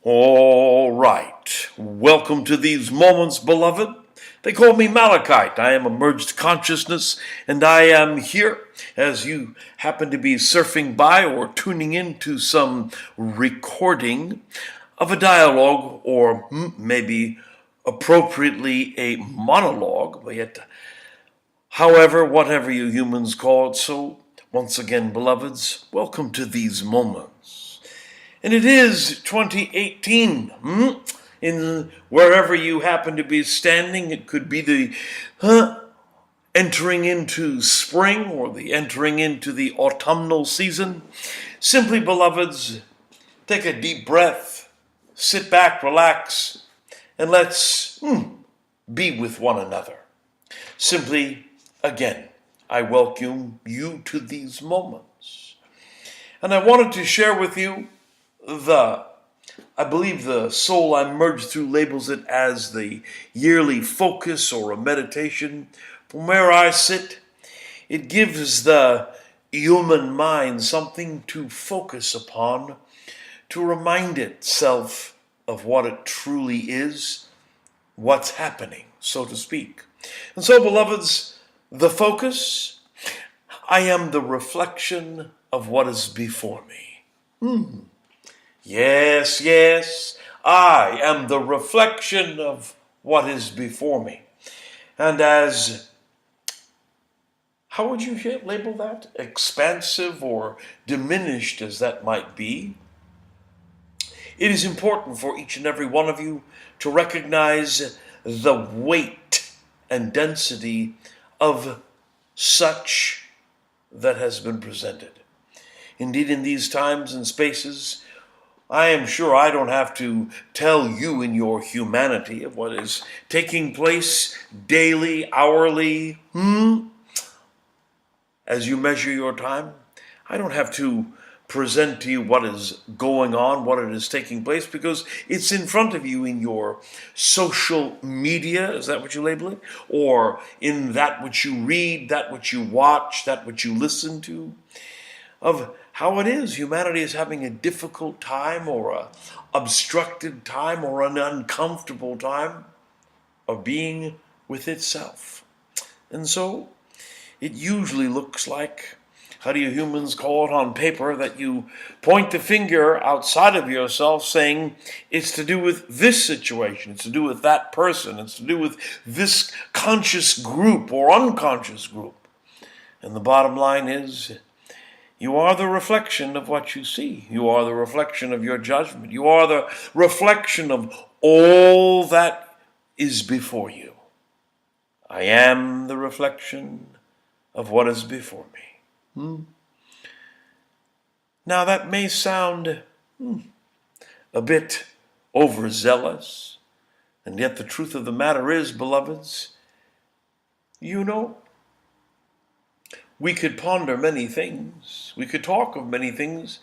All right. Welcome to these moments, beloved. They call me Malachite. I am a merged consciousness, and I am here as you happen to be surfing by or tuning into some recording of a dialogue, or maybe appropriately a monologue, but yet, however, whatever you humans call it. So, once again, beloveds, welcome to these moments. And it is 2018. In wherever you happen to be standing, it could be the entering into spring or the entering into the autumnal season. Simply, beloveds, take a deep breath, sit back, relax, and let's be with one another. Simply, again, I welcome you to these moments. And I wanted to share with you I believe the Soul I Merged Through labels it as the yearly focus or a meditation. From where I sit, it gives the human mind something to focus upon, to remind itself of what it truly is, what's happening, so to speak. And so, beloveds, the focus, I am the reflection of what is before me. Yes, yes, I am the reflection of what is before me. And how would you label that? Expansive or diminished as that might be, it is important for each and every one of you to recognize the weight and density of such that has been presented. Indeed, in these times and spaces, I am sure I don't have to tell you in your humanity of what is taking place daily, hourly, as you measure your time. I don't have to present to you what is going on, what it is taking place, because it's in front of you in your social media, is that what you label it? Or in that which you read, that which you watch, that which you listen to, of how it is humanity is having a difficult time or a obstructed time or an uncomfortable time of being with itself. And so it usually looks like, how do you humans call it on paper, that you point the finger outside of yourself saying it's to do with this situation, it's to do with that person, it's to do with this conscious group or unconscious group. And the bottom line is, you are the reflection of what you see. You are the reflection of your judgment. You are the reflection of all that is before you. I am the reflection of what is before me. Now that may sound a bit overzealous, and yet the truth of the matter is, beloveds, we could ponder many things. We could talk of many things.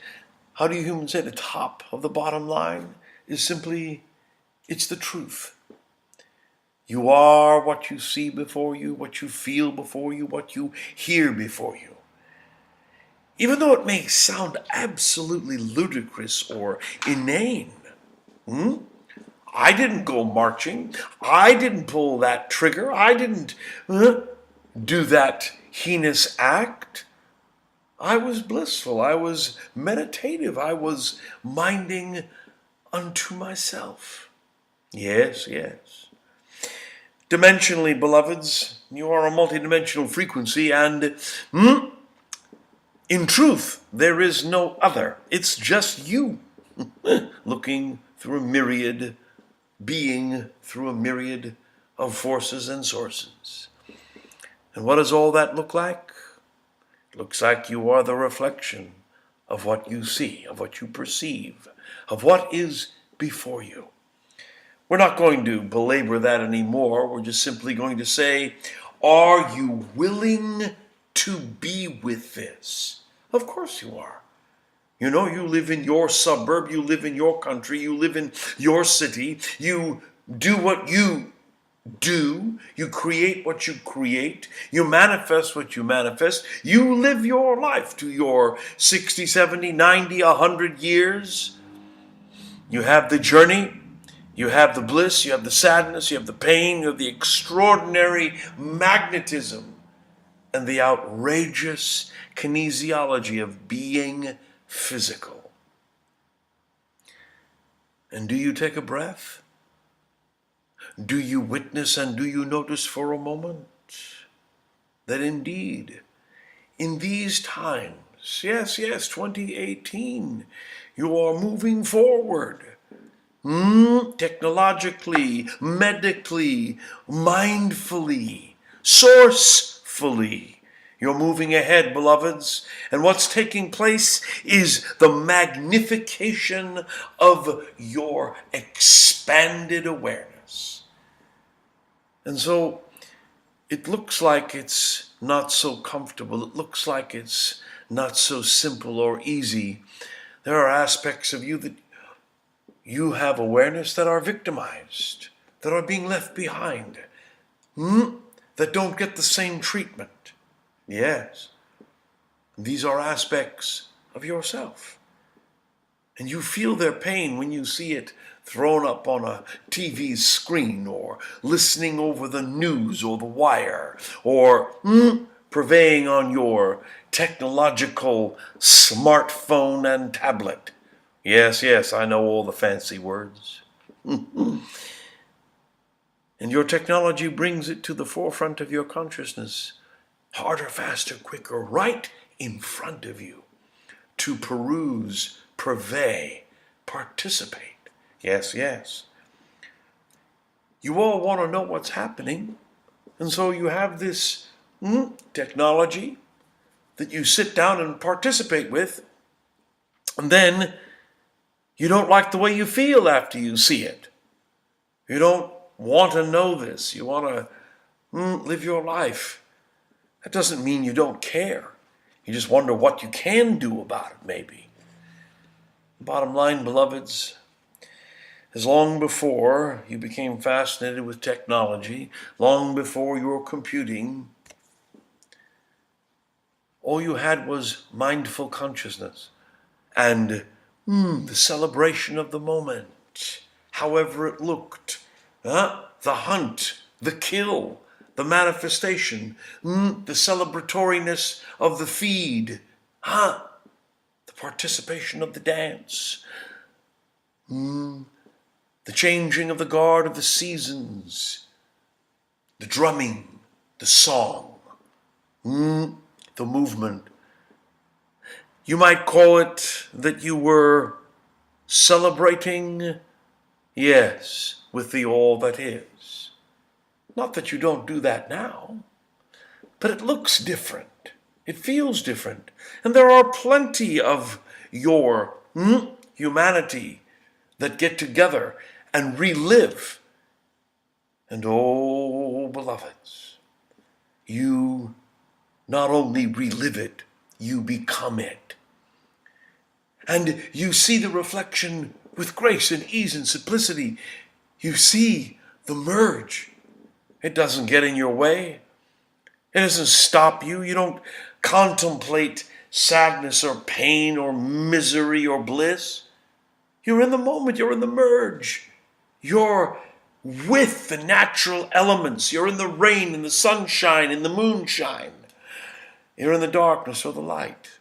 How do you humans say the top of the bottom line is simply, it's the truth. You are what you see before you, what you feel before you, what you hear before you. Even though it may sound absolutely ludicrous or inane, I didn't go marching. I didn't pull that trigger. I didn't do that heinous act. I was blissful. I was meditative. I was minding unto myself. Yes, yes. Dimensionally, beloveds, you are a multidimensional frequency, and in truth, there is no other. It's just you, looking through a myriad, being through a myriad of forces and sources. And what does all that look like? It looks like you are the reflection of what you see, of what you perceive, of what is before you. We're not going to belabor that anymore. We're just simply going to say, are you willing to be with this? Of course you are. You live in your suburb, you live in your country, you live in your city, you do what you do, you create what you create, you manifest what you manifest, you live your life to your 60, 70, 90, 100 years. You have the journey, you have the bliss, you have the sadness, you have the pain, you have the extraordinary magnetism and the outrageous kinesiology of being physical. And do you take a breath? Do you witness and do you notice for a moment that indeed, in these times, yes, 2018, you are moving forward. Technologically, medically, mindfully, sourcefully. You're moving ahead, beloveds. And what's taking place is the magnification of your expanded awareness. And so it looks like it's not so comfortable. It looks like it's not so simple or easy. There are aspects of you that you have awareness that are victimized, that are being left behind, that don't get the same treatment. Yes, these are aspects of yourself. And you feel their pain when you see it thrown up on a TV screen or listening over the news or the wire or purveying on your technological smartphone and tablet. Yes, I know all the fancy words. And your technology brings it to the forefront of your consciousness, harder, faster, quicker, right in front of you, to peruse, purvey, participate. Yes. You all want to know what's happening, and so you have this technology that you sit down and participate with, and then you don't like the way you feel after you see it. You don't want to know this. You want to live your life. That doesn't mean you don't care. You just wonder what you can do about it, maybe. Bottom line, beloveds, is long before you became fascinated with technology, long before you were computing, all you had was mindful consciousness and the celebration of the moment, however it looked, the hunt, the kill, the manifestation, the celebratoriness of the feed, the participation of the dance, the changing of the guard of the seasons, the drumming, the song, the movement. You might call it that you were celebrating, yes, with the all that is. Not that you don't do that now, but it looks different. It feels different. And there are plenty of your humanity that get together and relive. And oh, beloveds, you not only relive it, you become it. And you see the reflection with grace and ease and simplicity. You see the merge. It doesn't get in your way. It doesn't stop you. You don't contemplate sadness or pain or misery or bliss. You're in the moment. You're in the merge. You're with the natural elements. You're in the rain, in the sunshine, in the moonshine. You're in the darkness or the light.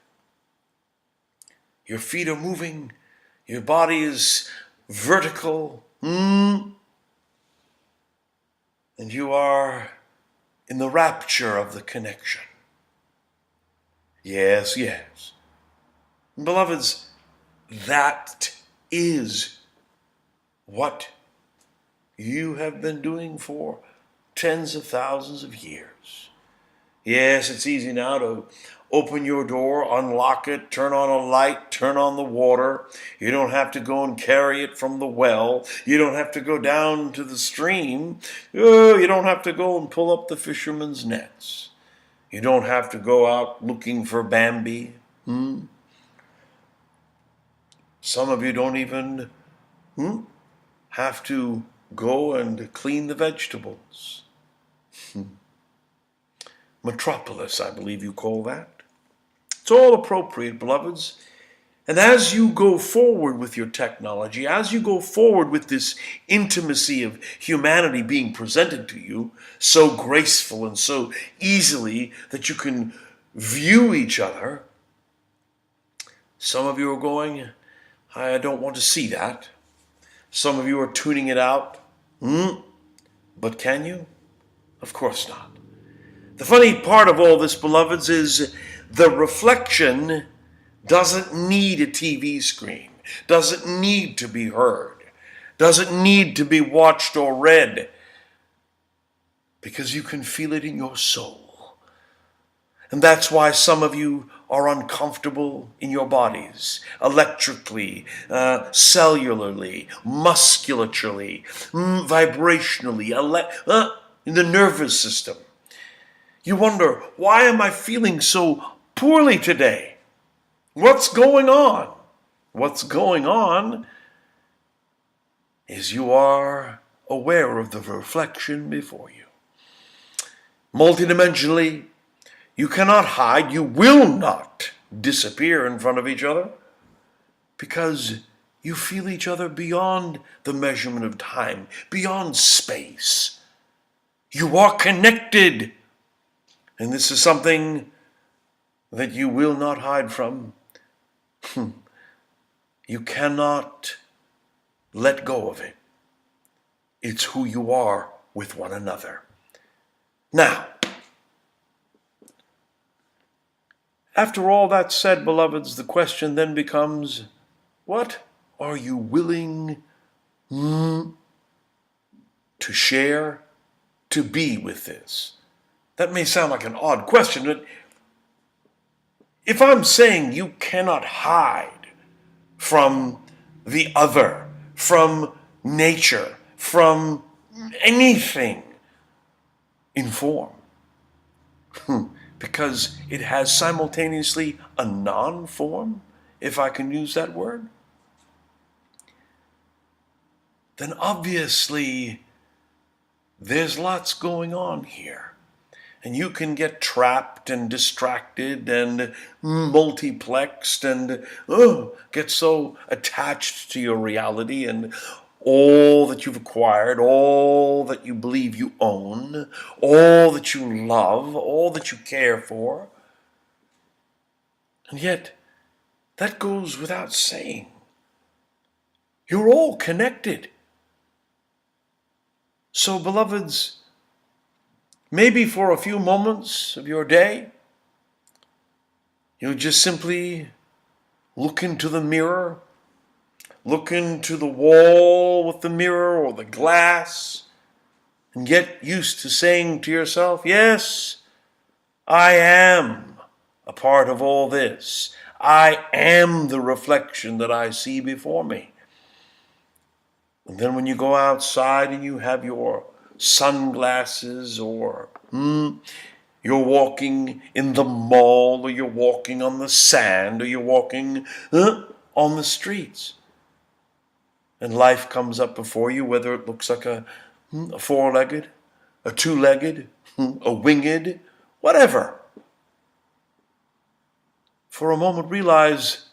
Your feet are moving. Your body is vertical. And you are in the rapture of the connection. Yes. Beloveds, that is what you have been doing for tens of thousands of years. Yes, it's easy now to open your door, unlock it, turn on a light, turn on the water. You don't have to go and carry it from the well. You don't have to go down to the stream. You don't have to go and pull up the fisherman's nets. You don't have to go out looking for Bambi. Some of you don't even have to go and clean the vegetables. Metropolis, I believe you call that. It's all appropriate, beloveds. And as you go forward with your technology, as you go forward with this intimacy of humanity being presented to you, so graceful and so easily that you can view each other, some of you are going, I don't want to see that. Some of you are tuning it out. But can you? Of course not. The funny part of all this, beloveds, is the reflection doesn't need a TV screen, doesn't need to be heard, doesn't need to be watched or read, because you can feel it in your soul. And that's why some of you are uncomfortable in your bodies, electrically, cellularly, musculaturely, vibrationally, in the nervous system. You wonder, why am I feeling so poorly today? What's going on? What's going on is you are aware of the reflection before you. Multidimensionally, you cannot hide, you will not disappear in front of each other, because you feel each other beyond the measurement of time, beyond space. You are connected. And this is something that you will not hide from. You cannot let go of it. It's who you are with one another. Now, after all that's said, beloveds, the question then becomes, what are you willing to share, to be with this? That may sound like an odd question, but if I'm saying you cannot hide from the other, from nature, from anything in form, because it has simultaneously a non-form, if I can use that word, then obviously there's lots going on here. And you can get trapped and distracted and multiplexed and get so attached to your reality and all that you've acquired, all that you believe you own, all that you love, all that you care for. And yet, that goes without saying. You're all connected. So, beloveds, maybe for a few moments of your day, you just simply look into the mirror, look into the wall with the mirror or the glass, and get used to saying to yourself, yes, I am a part of all this. I am the reflection that I see before me. And then when you go outside and you have your sunglasses, or you're walking in the mall, or you're walking on the sand, or you're walking on the streets, and life comes up before you, whether it looks like a four-legged, a two-legged, a winged, whatever. For a moment realize,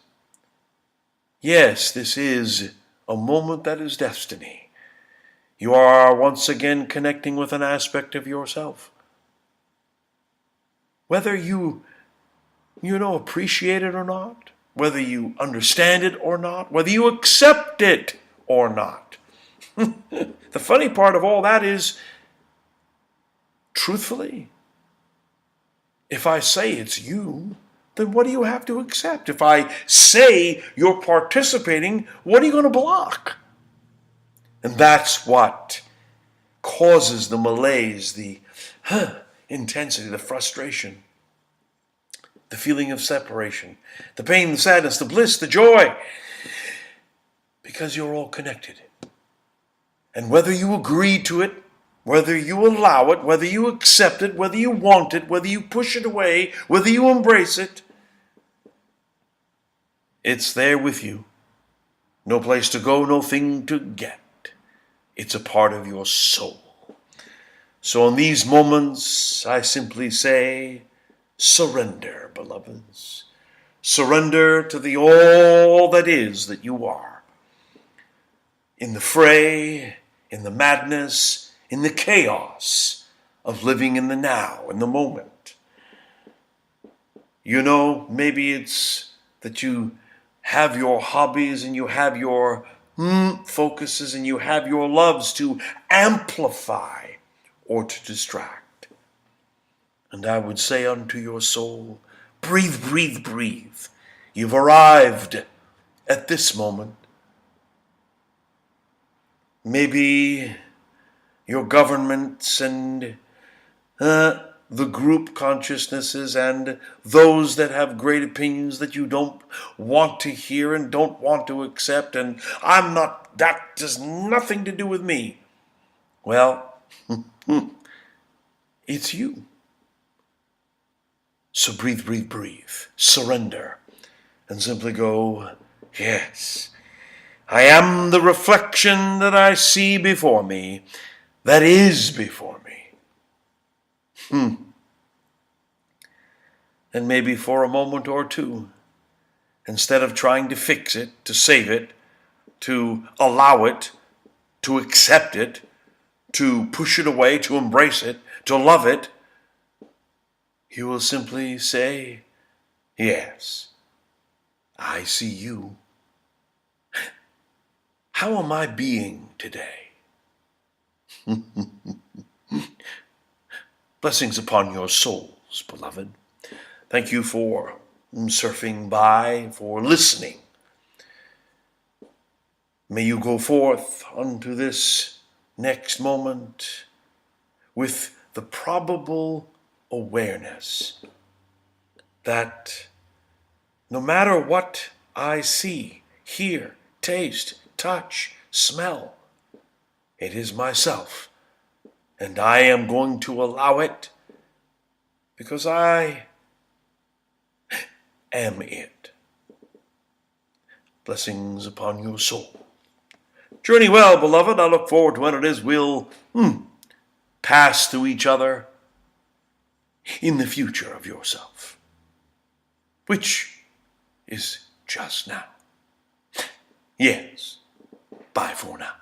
yes, this is a moment that is destiny. You are once again connecting with an aspect of yourself. Whether you appreciate it or not, whether you understand it or not, whether you accept it or not. The funny part of all that is, truthfully, if I say it's you, then what do you have to accept? If I say you're participating, what are you going to block? And that's what causes the malaise, the intensity, the frustration, the feeling of separation, the pain, the sadness, the bliss, the joy, because you're all connected. And whether you agree to it, whether you allow it, whether you accept it, whether you want it, whether you push it away, whether you embrace it, it's there with you. No place to go, no thing to get. It's a part of your soul. So in these moments, I simply say, surrender, beloveds. Surrender to the all that is that you are. In the fray, in the madness, in the chaos of living in the now, in the moment. You know, maybe it's that you have your hobbies and you have your focuses and you have your loves to amplify or to distract. And I would say unto your soul, breathe, breathe, breathe. You've arrived at this moment. Maybe your governments and the group consciousnesses and those that have great opinions that you don't want to hear and don't want to accept, and that has nothing to do with me. Well, it's you. So breathe, breathe, breathe. Surrender. And simply go, yes, I am the reflection that I see before me, that is before me. And maybe for a moment or two, instead of trying to fix it, to save it, to allow it, to accept it, to push it away, to embrace it, to love it, you will simply say, yes, I see you. How am I being today? Blessings upon your souls, beloved. Thank you for surfing by, for listening. May you go forth unto this next moment with the probable awareness that no matter what I see, hear, taste, touch, smell, it is myself, and I am going to allow it because I am it. Blessings upon your soul. Journey well, beloved. I look forward to when it is we'll pass through each other in the future of yourself, which is just now. Yes, bye for now.